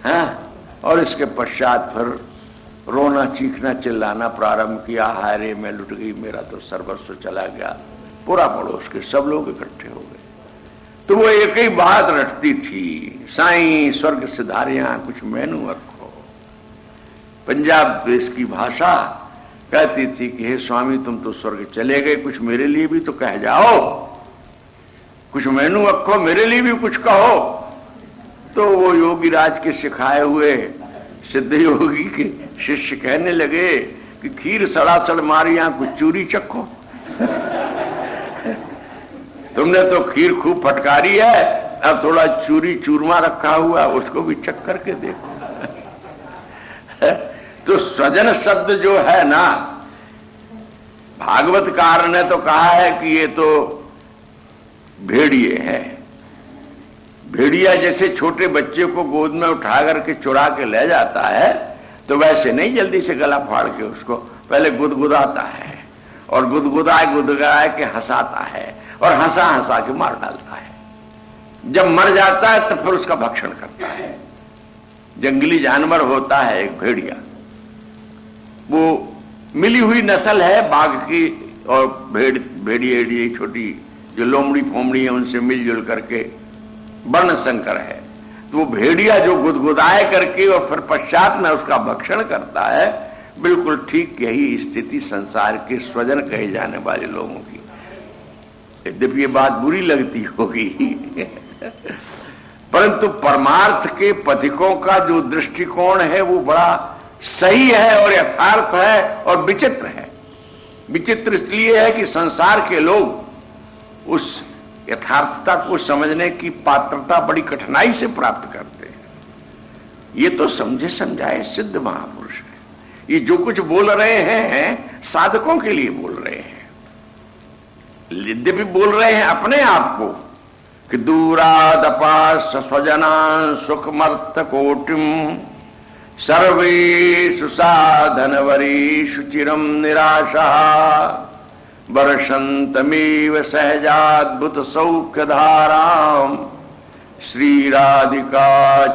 हाँ, और इसके पश्चात फिर रोना चीखना चिल्लाना प्रारंभ किया, हाय रे मैं लुट गई, मेरा तो सर्वस्व चला गया। पूरा पड़ोस के सब लोग इकट्ठे हो गए। तो वो एक ही बात रटती थी, साईं स्वर्ग सिधारियां कुछ मैनू रखो। पंजाब देश की भाषा कहती थी कि हे स्वामी तुम तो स्वर्ग चले गए, कुछ मेरे लिए भी तो कह जाओ, कुछ मैनू रखो, मेरे लिए भी कुछ कहो। तो वो योगी राज के सिखाए हुए सिद्ध योगी के शिष्य कहने लगे कि खीर सड़ासड़ मारिया, कुछ चूरी चखो। तुमने तो खीर खूब फटकारी है, अब थोड़ा चूरी चूरमा रखा हुआ उसको भी चख करके देखो। तो स्वजन शब्द जो है ना, भागवतकार ने तो कहा है कि ये तो भेड़िए है। भेड़िया जैसे छोटे बच्चे को गोद में उठा करके चुरा के ले जाता है, तो वैसे नहीं जल्दी से गला फाड़ के उसको पहले गुदगुदाता है, और गुदगुदा के हंसाता है, और हंसा हंसा के मार डालता है। जब मर जाता है तो फिर उसका भक्षण करता है। जंगली जानवर होता है एक भेड़िया, वो मिली हुई नस्ल है बाघ की, और भेड़िए छोटी जो लोमड़ी फोमड़ी है उनसे मिलजुल करके वर्ण संकर है। तो वो भेड़िया जो गुदगुदाए करके और फिर पश्चात में उसका भक्षण करता है, बिल्कुल ठीक यही स्थिति संसार के स्वजन कहे जाने वाले लोगों की। यद्यपि ये बात बुरी लगती होगी परंतु परमार्थ के पथिकों का जो दृष्टिकोण है वो बड़ा सही है और यथार्थ है और विचित्र है। विचित्र इसलिए है कि संसार के लोग उस यथार्थता को समझने की पात्रता बड़ी कठिनाई से प्राप्त करते हैं। ये तो समझे समझाए सिद्ध महापुरुष है। ये जो कुछ बोल रहे हैं साधकों के लिए बोल रहे हैं, यद्यपि बोल रहे हैं अपने आप को कि दूरादपास स्वजना सुखमर्थ कोटिम सर्वेषु साधनवरीषु चिरम निराशा वर्षन्तमेव सहजाद्भुत सौख्यधाराम श्री राधिका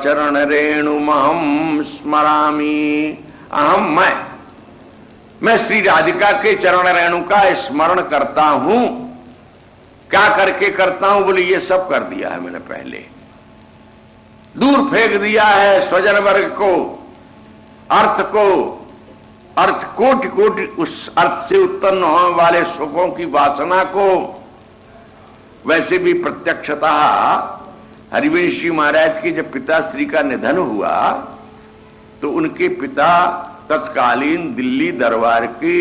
चरण रेणुमहं स्मरामि। अहम मैं श्री राधिका के चरण रेणु का स्मरण करता हूं। क्या करके करता हूं? बोले ये सब कर दिया है मैंने पहले, दूर फेंक दिया है स्वजन वर्ग को, अर्थ को, अर्थ कोटि कोटि उस अर्थ से उत्पन्न होने वाले सुखों की वासना को। वैसे भी प्रत्यक्षतः हरिवंश जी महाराज के जब पिताश्री का निधन हुआ तो उनके पिता तत्कालीन दिल्ली दरबार के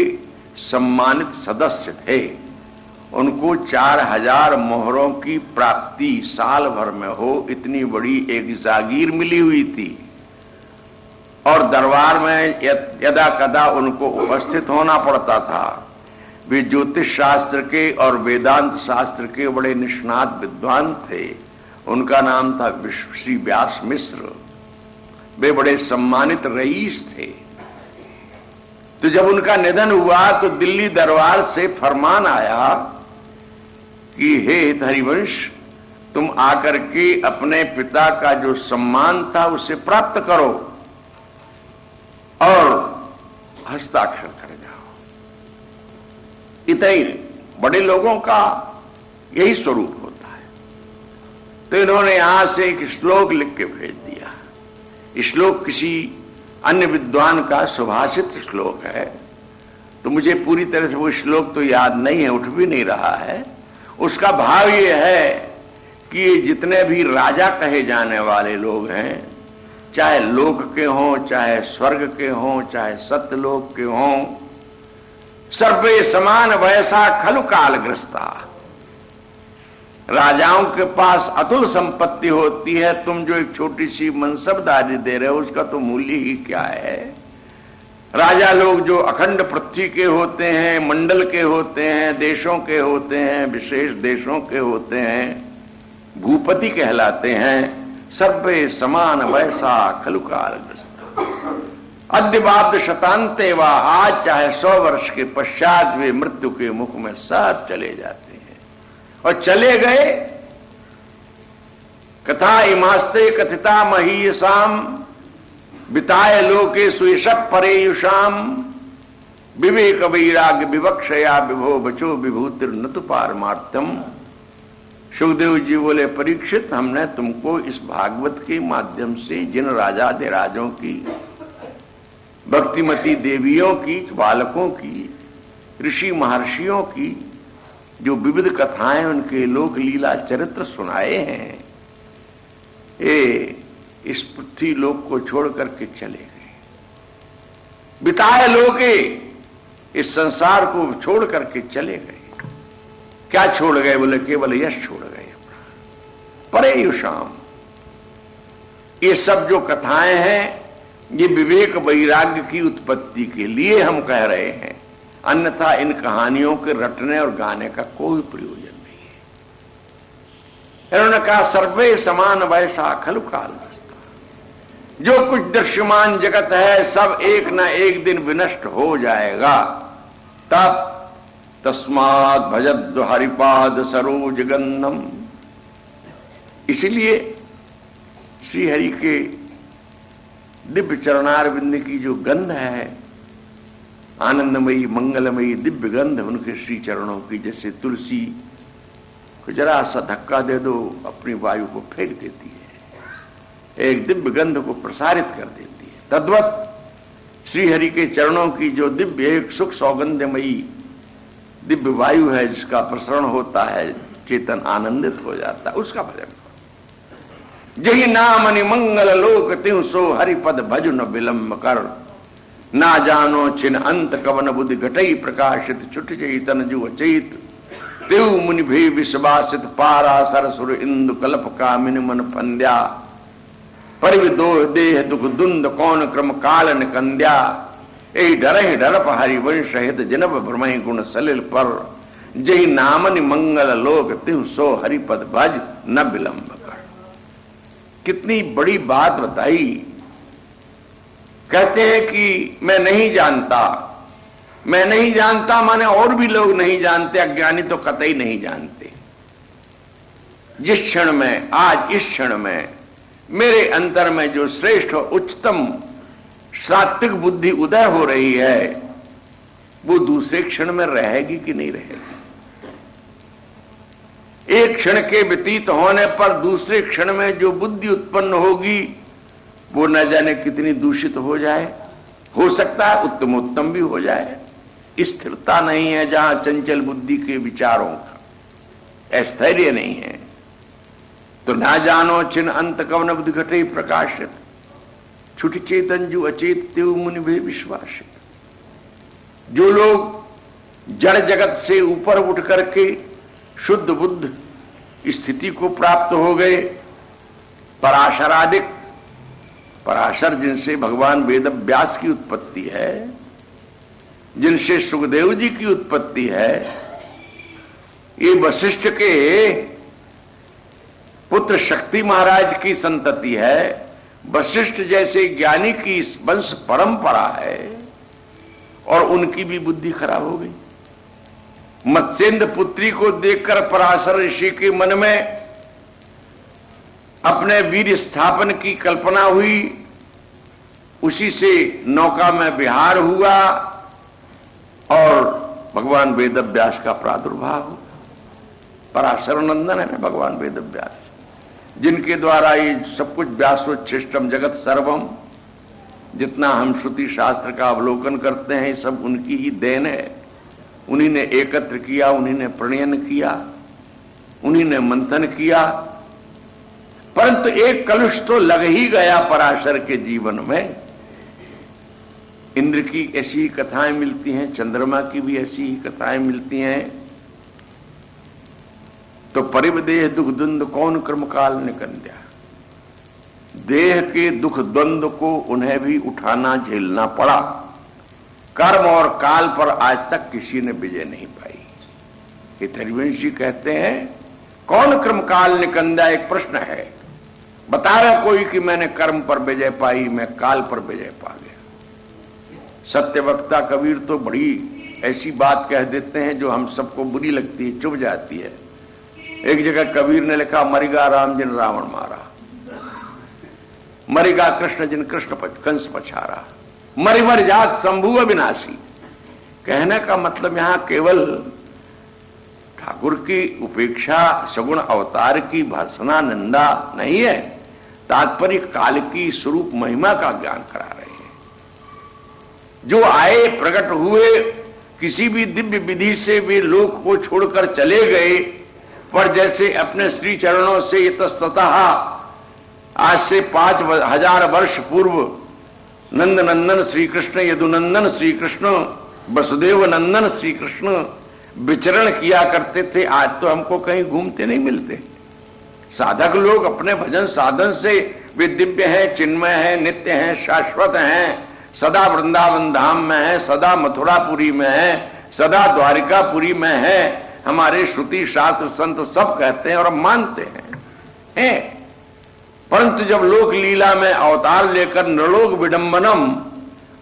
सम्मानित सदस्य थे। उनको 4000 मोहरों की प्राप्ति साल भर में हो इतनी बड़ी एक जागीर मिली हुई थी, और दरबार में यदा कदा उनको उपस्थित होना पड़ता था। वे ज्योतिष शास्त्र के और वेदांत शास्त्र के बड़े निष्णात विद्वान थे। उनका नाम था श्री व्यास मिश्र। वे बड़े सम्मानित रईस थे। तो जब उनका निधन हुआ तो दिल्ली दरबार से फरमान आया कि हे हरिवंश, तुम आकर के अपने पिता का जो सम्मान था उसे प्राप्त करो और हस्ताक्षर कर जाओ। इतने बड़े लोगों का यही स्वरूप होता है। तो इन्होंने यहां से एक श्लोक लिख के भेज दिया। श्लोक किसी अन्य विद्वान का सुभाषित श्लोक है, तो मुझे पूरी तरह से वो श्लोक तो याद नहीं है, उठ भी नहीं रहा है। उसका भाव ये है कि ये जितने भी राजा कहे जाने वाले लोग हैं, चाहे लोक के हों, चाहे स्वर्ग के हों, चाहे सत्यलोक के हों, सर्वे समान वैसा खलु कालग्रस्ता। राजाओं के पास अतुल संपत्ति होती है, तुम जो एक छोटी सी मनसबदारी दे रहे हो उसका तो मूल्य ही क्या है। राजा लोग जो अखंड पृथ्वी के होते हैं, मंडल के होते हैं, देशों के होते हैं, विशेष देशों के होते हैं, भूपति कहलाते हैं। सर्वे समान वैसा खलु कालग्रस्ता। अद्यबाब्द शतान्ते वा, आज चाहे 100 वर्ष के पश्चात वे मृत्यु के मुख में सब चले जाते हैं। और चले गए। कथा इमास्ते कथिता महीयसाम बिताए लोके सुयशप परेयुषाम विवेक वैराग्य विवक्षया विभो बचो विभूतिर न तो पारमार्थम। सुखदेव जी बोले, परीक्षित, हमने तुमको इस भागवत के माध्यम से जिन राजाधिराजों की, भक्तिमती देवियों की, बालकों की, ऋषि महर्षियों की जो विविध कथाएं, उनके लोक लीला चरित्र सुनाए हैं, ये इस पृथ्वी लोक को छोड़ करके चले गए। बिताए लोके, इस संसार को छोड़ करके चले गए। क्या छोड़ गए? बोले केवल यश छोड़ गए अपना। परेयुषाम, ये सब जो कथाएं हैं, ये विवेक वैराग्य की उत्पत्ति के लिए हम कह रहे हैं, अन्यथा इन कहानियों के रटने और गाने का कोई प्रयोजन नहीं है। इन्होंने कहा, सर्वे समान वैसा खलु काल वस्ता। जो कुछ दृश्यमान जगत है सब एक न एक दिन विनष्ट हो जाएगा। तब तस्मात् भजद् हरिपाद सरोज गंधम, इसलिए श्री हरि के दिव्य चरणारविंद की जो गंध है, आनंदमयी मंगलमयी दिव्य गंध उनके श्री चरणों की, जैसे तुलसी को जरा सा धक्का दे दो अपनी वायु को फेंक देती है, एक दिव्य गंध को प्रसारित कर देती है, तद्वत श्रीहरि के चरणों की जो दिव्य एक सुख सौगंधमयी दिव्य वायु है, जिसका प्रसरण होता है, चेतन आनंदित हो जाता है, उसका भजन करो। जही नाम मंगल लोक त्यों सो हरिपद भजु न विलंब कर। ना जानो छिन अंत कवन बुद्धि घटई प्रकाशित छुट चैतन जु अचैत। देव मुनि भी विश्वासित पारा सरसुर इंदु कल्प कामिन मन फंद्या। परिविदोह देह दुख दुंद कौन क्रम काल निकंद्या। ए डरहि डरप हरिवंश हित जनब भ्रमहि गुण सलिल पर। जही नामनि मंगल लोक तिहु सो हरिपद भज न विलंब कर। कितनी बड़ी बात बताई। कहते हैं कि मैं नहीं जानता, मैं नहीं जानता माने और भी लोग नहीं जानते, अज्ञानी तो कतई नहीं जानते। जिस क्षण में, आज इस क्षण में मेरे अंतर में जो श्रेष्ठ और उच्चतम सात्विक बुद्धि उदय हो रही है, वो दूसरे क्षण में रहेगी कि नहीं रहेगी। एक क्षण के व्यतीत होने पर दूसरे क्षण में जो बुद्धि उत्पन्न होगी वो न जाने कितनी दूषित हो जाए, हो सकता है उत्तमोत्तम भी हो जाए। स्थिरता नहीं है जहां चंचल बुद्धि के विचारों का स्थैर्य नहीं है। तो ना जानो छिन अंत कवन बुद्धि घटे प्रकाशित। छुट चेतन जो अचेत त्यो मुनि भे विश्वासित। जो लोग जड़ जगत से ऊपर उठ करके शुद्ध बुद्ध स्थिति को प्राप्त हो गए, पराशरादिक, पराशर जिनसे भगवान वेद व्यास की उत्पत्ति है, जिनसे सुखदेव जी की उत्पत्ति है, ये वशिष्ठ के पुत्र शक्ति महाराज की संतति है। वशिष्ठ जैसे ज्ञानी की वंश परंपरा है और उनकी भी बुद्धि खराब हो गई। मत्स्येंद्र पुत्री को देखकर पराशर ऋषि के मन में अपने वीर स्थापन की कल्पना हुई। उसी से नौका में विहार हुआ और भगवान वेदव्यास का प्रादुर्भाव हुआ। पराशर नंदन है ना भगवान वेदव्यास, जिनके द्वारा ये सब कुछ व्यासोच्छिष्टम जगत सर्वम, जितना हम श्रुति शास्त्र का अवलोकन करते हैं, सब उनकी ही देन है। उन्हीं ने एकत्र किया, उन्हीं ने प्रणयन किया, उन्हीं ने मंथन किया। परंतु एक कलुष तो लग ही गया पराशर के जीवन में। इंद्र की ऐसी ही कथाएं मिलती हैं, चंद्रमा की भी ऐसी ही कथाएं मिलती हैं। तो परिवदेह दुख द्वंद्व कौन कर्म काल निकंद्या। देह के दुख द्वंद्व को उन्हें भी उठाना, झेलना पड़ा। कर्म और काल पर आज तक किसी ने विजय नहीं पाई। ये हरिवंश जी कहते हैं कौन कर्म काल निकंद्या। एक प्रश्न है, बता रहा कोई कि मैंने कर्म पर विजय पाई, मैं काल पर विजय पा गया। सत्यवक्ता कबीर तो बड़ी ऐसी बात कह देते हैं जो हम सबको बुरी लगती है, चुभ जाती है। एक जगह कबीर ने लिखा, मरिगा राम जिन रावण मारा। मरिगा कृष्ण जिन कृष्ण कंस पछारा, मरि मर जात शंभु अविनाशी। कहने का मतलब यहां केवल ठाकुर की उपेक्षा, सगुण अवतार की भर्त्सना निंदा नहीं है, तात्पर्य काल की स्वरूप महिमा का ज्ञान करा रहे हैं। जो आए, प्रकट हुए, किसी भी दिव्य विधि से वे लोक को छोड़कर चले गए, पर जैसे अपने श्री चरणों से इतस्ततः आज से 5000 वर्ष पूर्व नंद नंदन श्री कृष्ण, यदुनंदन श्री कृष्ण, वसुदेव नंदन श्री कृष्ण विचरण किया करते थे, आज तो हमको कहीं घूमते नहीं मिलते। साधक लोग अपने भजन साधन से वे दिव्य हैं, चिन्मय हैं, नित्य हैं, शाश्वत हैं, सदा वृंदावन धाम में है, सदा मथुरापुरी में है, सदा द्वारिकापुरी में है। हमारे श्रुति शास्त्र संत सब कहते हैं और हम मानते हैं। परंतु जब लोक लीला में अवतार लेकर नृलोक विडंबनम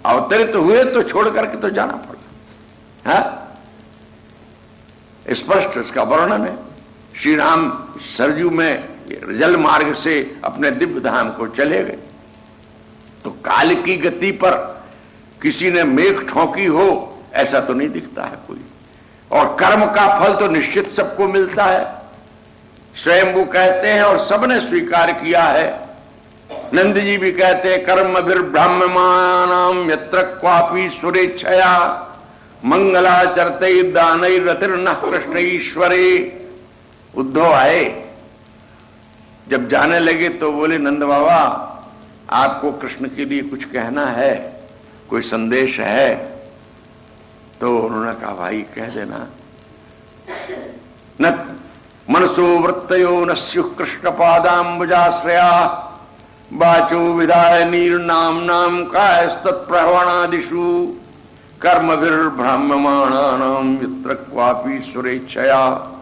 अवतरित हुए तो छोड़ करके तो जाना पड़ा है। स्पष्ट इसका वर्णन है। श्री राम सरजू में जल मार्ग से अपने दिव्य धाम को चले गए, तो काल की गति पर किसी ने मेघ ठोकी हो ऐसा तो नहीं दिखता है कोई। और कर्म का फल तो निश्चित सबको मिलता है, स्वयं वो कहते हैं और सबने स्वीकार किया है। नंद जी भी कहते हैं कर्म ब्राह्मणानाम यत्र क्वापि सुरेच्छया मंगलाचरते दानई रतिर्न कृष्ण ईश्वरे। उद्धव आए, जब जाने लगे तो बोले नंद बाबा आपको कृष्ण के लिए कुछ कहना है, कोई संदेश है? तो उन्होंने कहा भाई कह देना। न मनसो वृत्तयो न स्युः कृष्ण पादाम्बुजाश्रया वाचो विदाय नीर्नाम नाम कायस्तत्प्रहवणादिषु कर्मभिर्ब्राह्मणानां यत्र क्वापि सुरेच्छया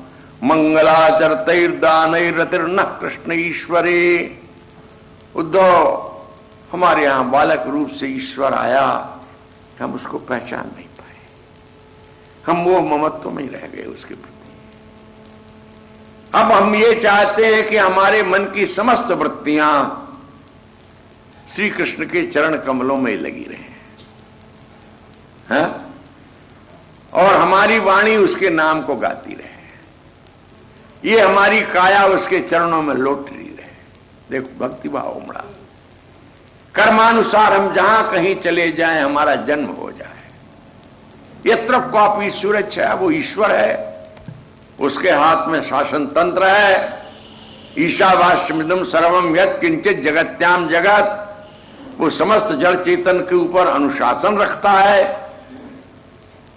मंगलाचरतैर्दानैरतिर्न कृष्ण ईश्वरे। उद्धव, हमारे यहां बालक रूप से ईश्वर आया, हम उसको पहचान नहीं पाए, हम वो ममत्व में ही रह गए उसके प्रति। अब हम ये चाहते हैं कि हमारे मन की समस्त वृत्तियां श्री कृष्ण के चरण कमलों में लगी रहे हैं, और हमारी वाणी उसके नाम को गाती रहे, ये हमारी काया उसके चरणों में लौट रही रहे। देखो भक्ति भाव उमड़ा। कर्मानुसार हम जहां कहीं चले जाएं हमारा जन्म हो जाए। यत्र क्वापि सूरज है, वो ईश्वर है, उसके हाथ में शासन तंत्र है। ईशावास्यमिदं सर्वम यत् किंचित जगत्याम जगत, वो समस्त जड़ चेतन के ऊपर अनुशासन रखता है।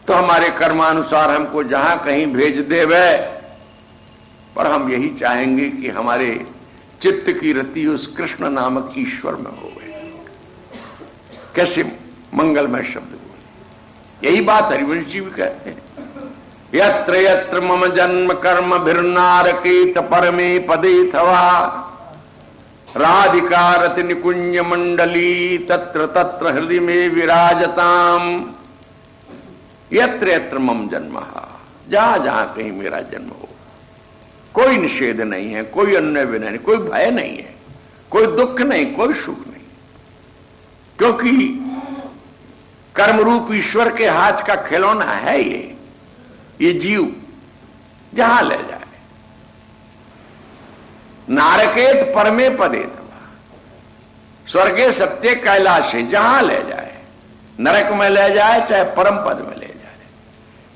तो हमारे कर्मानुसार हमको जहां कहीं भेज देवे, पर हम यही चाहेंगे कि हमारे चित्त की रति उस कृष्ण नामक ईश्वर में हो गए। कैसे मंगलमय शब्द बोले, यही बात हरिवंश जी भी कहते हैं। यत्र यत्र मम जन्म कर्म भिर्नारकेत परमे पदे थवा राधिका रति निकुंज मंडली तत्र तत्र हृदय में विराजताम। यत्र यत्र मम जन्म, जहां जहां कहीं मेरा जन्म हो, कोई निषेध नहीं है, कोई अन्य विनय नहीं, कोई भय नहीं है, कोई दुख नहीं, कोई सुख नहीं, क्योंकि कर्मरूप ईश्वर के हाथ का खिलौना है ये जीव जहां ले जाए। नारकेत परमे पदे, स्वर्गे सत्य कैलाश, जहां ले जाए, नरक में ले जाए चाहे परम पद में ले जाए,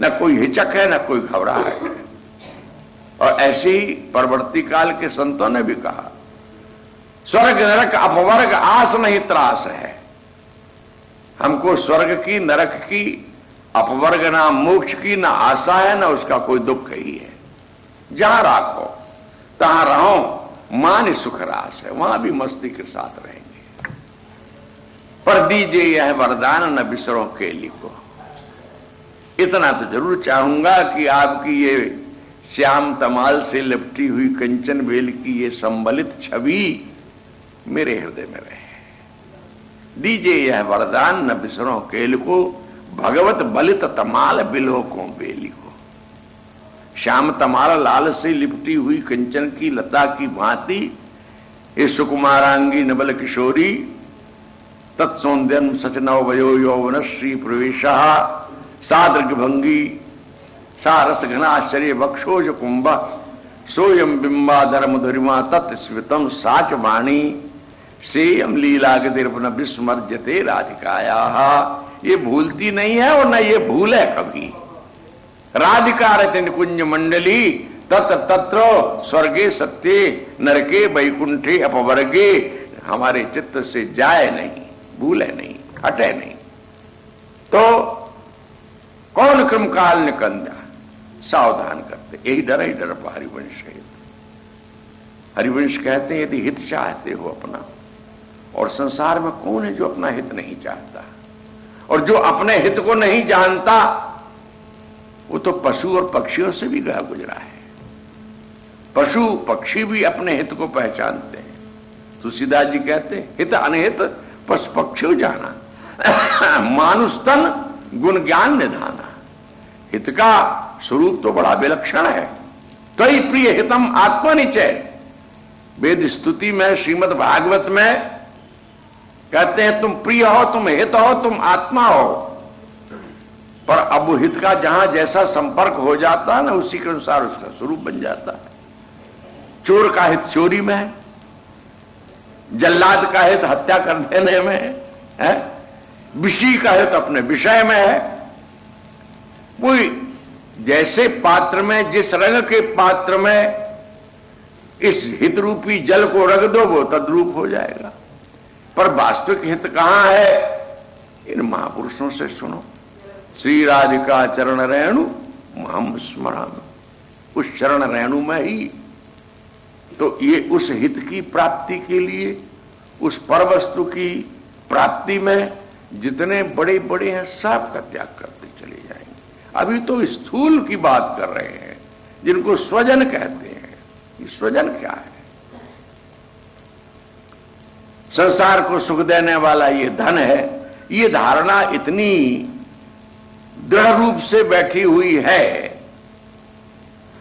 न कोई हिचक है न कोई घबराहट है। और ऐसे ही परवर्ती काल के संतों ने भी कहा, स्वर्ग नरक अपवर्ग आस नहीं त्रास है। हमको स्वर्ग की, नरक की, अपवर्ग ना मोक्ष की ना आशा है, ना उसका कोई दुख ही है। जहां राखो तहां रहो, मान सुख रास है, वहां भी मस्ती के साथ रहेंगे। पर दीजिए यह वरदान न बिसरो केली को। इतना तो जरूर चाहूंगा कि आपकी ये श्याम तमाल से लिपटी हुई कंचन बेल की ये संबलित छवि मेरे हृदय में रहे। दीजिए यह वरदान न बिसरो केल को, भगवत बलित तमाल बिलो को बेली को। श्याम तमाल लाल से लिपटी हुई कंचन की लता की भांति ये सुकुमारांगी नबल किशोरी तत्सौंदर्यम सचनव वयो यौवन श्री प्रवेश सादृग भंगी सारस घनाश्चर्य वक्षोज कुंभ सोयम बिंबाधर मधुरिमा तत्स्वितम साच वाणी सेयम लीला गतिर्पन विस्मर्जते राधिकाया। ये भूलती नहीं है और न ये भूल है कभी। राधिका रतिन कुंज मंडली तत्र तत्र स्वर्गे सत्ये नरके वैकुंठे अपवर्गे, हमारे चित्त से जाए नहीं, भूले नहीं, हटे नहीं। तो कौन क्रम काल निकंदा, सावधान करते, यही डर ही डर पर हरिवंश है। हरिवंश कहते हैं यदि हित चाहते हो अपना, और संसार में कौन है जो अपना हित नहीं चाहता, और जो अपने हित को नहीं जानता वो तो पशु और पक्षियों से भी गया गुजरा है। पशु पक्षी भी अपने हित को पहचानते हैं। तुलसीदास जी कहते हैं हित अनहित पशु पक्षी जाना मानुष तन गुण ज्ञान निधाना। हित का स्वरूप तो बड़ा विलक्षण है। कई प्रिय हितम आत्मनिचय, वेद स्तुति में श्रीमद् भागवत में कहते हैं तुम प्रिय हो, तुम हित हो, तुम आत्मा हो। पर अब हित का जहां जैसा संपर्क हो जाता है ना, उसी के अनुसार उसका स्वरूप बन जाता है। चोर का हित चोरी में है, जल्लाद का हित हत्या कर देने में है, विषय का हित अपने विषय में है। कोई जैसे पात्र में, जिस रंग के पात्र में इस हित रूपी जल को रख दो वो तद्रूप हो जाएगा। पर वास्तविक हित कहां है? इन महापुरुषों से सुनो। श्री राधिका चरण रेणु हम स्मरण, उस चरण रेणु में ही तो ये उस हित की प्राप्ति के लिए, उस पर वस्तु की प्राप्ति में जितने बड़े बड़े हैं सब का त्याग करते चले जाएंगे। अभी तो स्थूल की बात कर रहे हैं जिनको स्वजन कहते हैं। ये स्वजन क्या है? संसार को सुख देने वाला ये धन है। ये धारणा इतनी दृढ़ रूप से बैठी हुई है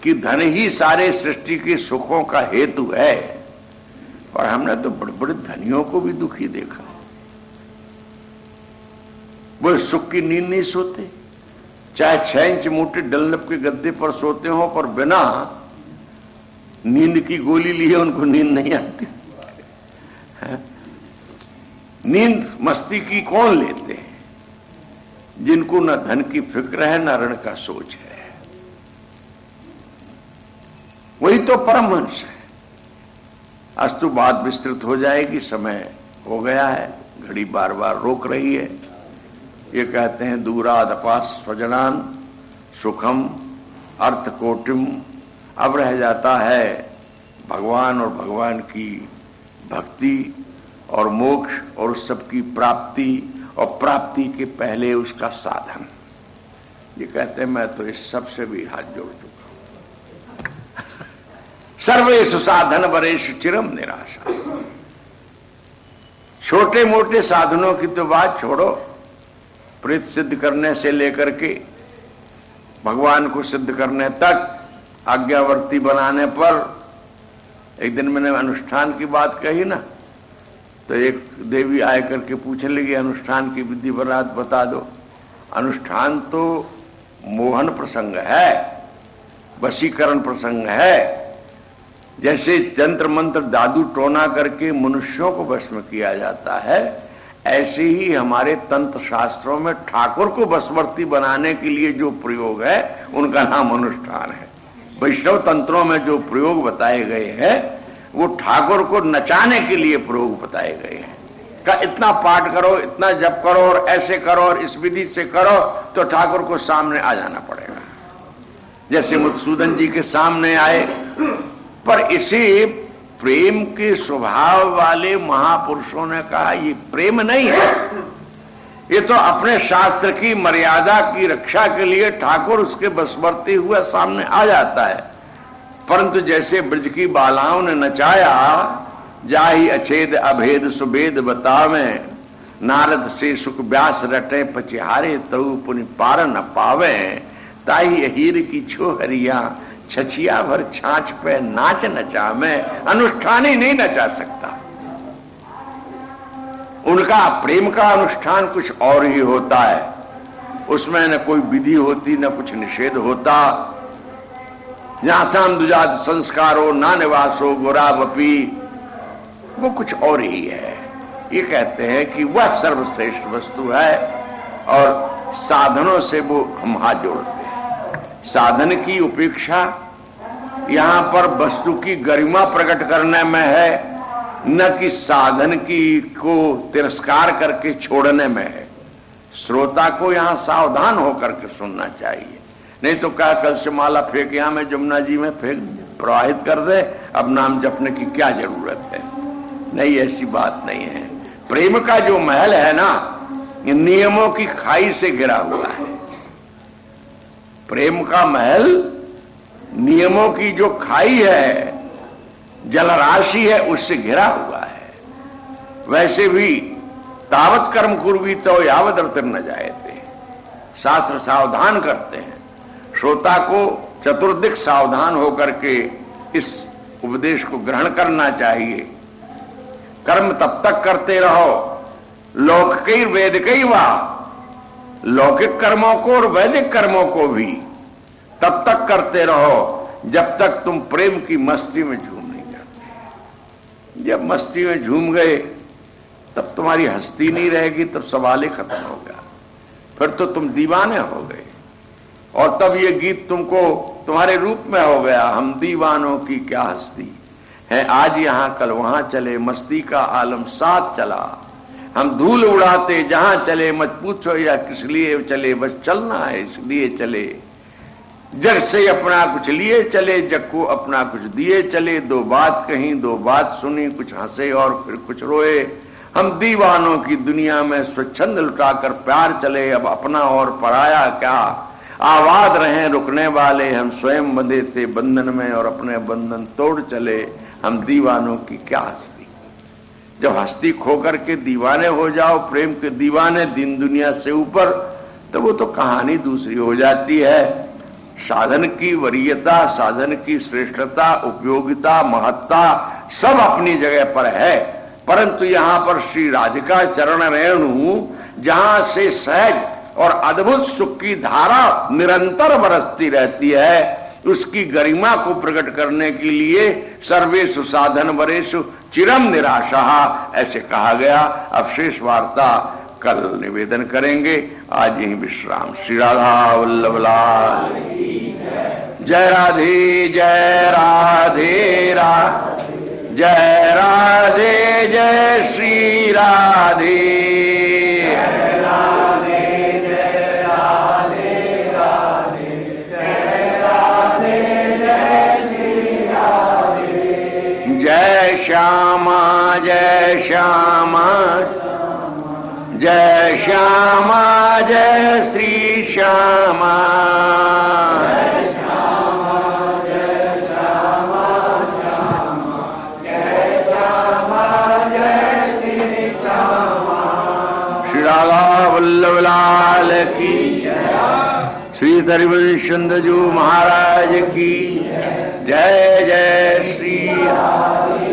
कि धन ही सारे सृष्टि के सुखों का हेतु है। पर हमने तो बड़े बड़े धनियों को भी दुखी देखा। वो सुख की नींद नहीं सोते, चाहे 6 इंच मोटे डंलप के गद्दे पर सोते हो, पर बिना नींद की गोली लिए उनको नींद नहीं आती। नींद मस्ती की कौन लेते हैं? जिनको न धन की फिक्र है, न ऋण का सोच है। वही तो परमहंस है। आज तो बात विस्तृत हो जाएगी, समय हो गया है, घड़ी बार बार रोक रही है। ये कहते हैं दूरादपास स्वजनान सुखम अर्थ कोटिम। अब रह जाता है भगवान और भगवान की भक्ति और मोक्ष और उस सब की प्राप्ति, और प्राप्ति के पहले उसका साधन। ये कहते हैं मैं तो इस सब से भी हाथ जोड़ चुका हूं। सर्वेषु साधन वरेषु चिरम निराशा। छोटे मोटे साधनों की तो बात छोड़ो, प्रीत सिद्ध करने से लेकर के भगवान को सिद्ध करने तक, आज्ञावर्ती बनाने पर। एक दिन मैंने अनुष्ठान की बात कही ना, तो एक देवी आए करके पूछने लगी अनुष्ठान की विधि बनात बता दो। अनुष्ठान तो मोहन प्रसंग है, वशीकरण प्रसंग है। जैसे जंत्र मंत्र दादू टोना करके मनुष्यों को वश में किया जाता है, ऐसे ही हमारे तंत्र शास्त्रों में ठाकुर को वशवर्ती बनाने के लिए जो प्रयोग है उनका नाम अनुष्ठान है। वैष्णव तंत्रों में जो प्रयोग बताए गए हैं वो ठाकुर को नचाने के लिए प्रयोग बताए गए हैं। का इतना पाठ करो, इतना जप करो और ऐसे करो और इस विधि से करो तो ठाकुर को सामने आ जाना पड़ेगा। जैसे मधुसूदन जी के सामने आए। पर इसे प्रेम के स्वभाव वाले महापुरुषों ने कहा ये प्रेम नहीं है, ये तो अपने शास्त्र की मर्यादा की रक्षा के लिए ठाकुर उसके बसवर्ती हुआ सामने आ जाता है। परंतु जैसे ब्रज की बालाओं ने नचाया, जाहि अछेद अभेद सुभेद बतावे, नारद से सुख व्यास रटे पचिहारे तऊ पुनि पार न पावे, ताही हीर की छो हरिया छछिया भर छाछ पे नाच नचा, मैं अनुष्ठान ही नहीं नचा सकता। उनका प्रेम का अनुष्ठान कुछ और ही होता है, उसमें न कोई विधि होती न कुछ निषेध होता। जहां सामदुजात संस्कारो ना निवासो गोरावपी, वो कुछ और ही है। ये कहते हैं कि वह सर्वश्रेष्ठ वस्तु है और साधनों से वो हम हाथ जोड़ते हैं। साधन की उपेक्षा यहां पर वस्तु की गरिमा प्रकट करने में है, न कि साधन की को तिरस्कार करके छोड़ने में है। श्रोता को यहां सावधान होकर के सुनना चाहिए, नहीं तो क्या कल से माला फेंक यहां में जमुना जी में फेंक प्रवाहित कर दे, अब नाम जपने की क्या जरूरत है। नहीं, ऐसी बात नहीं है। प्रेम का जो महल है ना, नियमों की खाई से घिरा हुआ है। प्रेम का महल नियमों की जो खाई है, जलराशि है, उससे घिरा हुआ है। वैसे भी तावत कर्म कुर्वी तो यावत रतिर न जायते, शास्त्र सावधान करते हैं श्रोता को चतुर्दिक सावधान होकर के इस उपदेश को ग्रहण करना चाहिए। कर्म तब तक करते रहो, लौकिक वैदिक वा, लौकिक कर्मों को और वैदिक कर्मों को भी तब तक करते रहो जब तक तुम प्रेम की मस्ती में झूम नहीं जाते। जब मस्ती में झूम गए तब तुम्हारी हस्ती नहीं रहेगी, तब सवाल ही खत्म होगा, फिर तो तुम दीवाने हो गए और तब ये गीत तुमको तुम्हारे रूप में हो गया। हम दीवानों की क्या हस्ती है, आज यहां कल वहां चले, मस्ती का आलम साथ चला। हम धूल उड़ाते जहां चले, मत पूछो या किस लिए चले, बस चलना है इसलिए चले। जग से अपना कुछ लिए चले, जग को अपना कुछ दिए चले। दो बात कहीं दो बात सुनी, कुछ हंसे और फिर कुछ रोए। हम दीवानों की दुनिया में स्वच्छंद लुटाकर प्यार चले, अब अपना और पराया क्या। आबाद रहे रुकने वाले, हम स्वयं बंधे थे बंधन में और अपने बंधन तोड़ चले। हम दीवानों की क्या हस्ती। जब हस्ती खो करके दीवाने हो जाओ, प्रेम के दीवाने, दिन दुनिया से ऊपर, तो वो तो कहानी दूसरी हो जाती है। साधन की वरीयता, साधन की श्रेष्ठता, उपयोगिता, महत्ता सब अपनी जगह पर है, परंतु यहां पर श्री राधिका चरण रेणु जहां से सहज और अद्भुत सुख की धारा निरंतर बरसती रहती है, उसकी गरिमा को प्रकट करने के लिए सर्वेषु साधन वरेषु चिरम निराशा, ऐसे कहा गया। अब शेष वार्ता कल निवेदन करेंगे, आज यही विश्राम। श्री राधा वल्लभ लाल, जय राधे जय राधे जय राधे जय श्री राधे, जय श्यामा जय श्यामा, जय श्यामा जय श्री श्यामा, जय श्यामा जय श्यामा श्यामा, जय श्यामा जय श्री श्यामा। श्री राधा वल्लभ लाल की जय, श्री हरिवंश महाराज की जय। जय श्री राधे।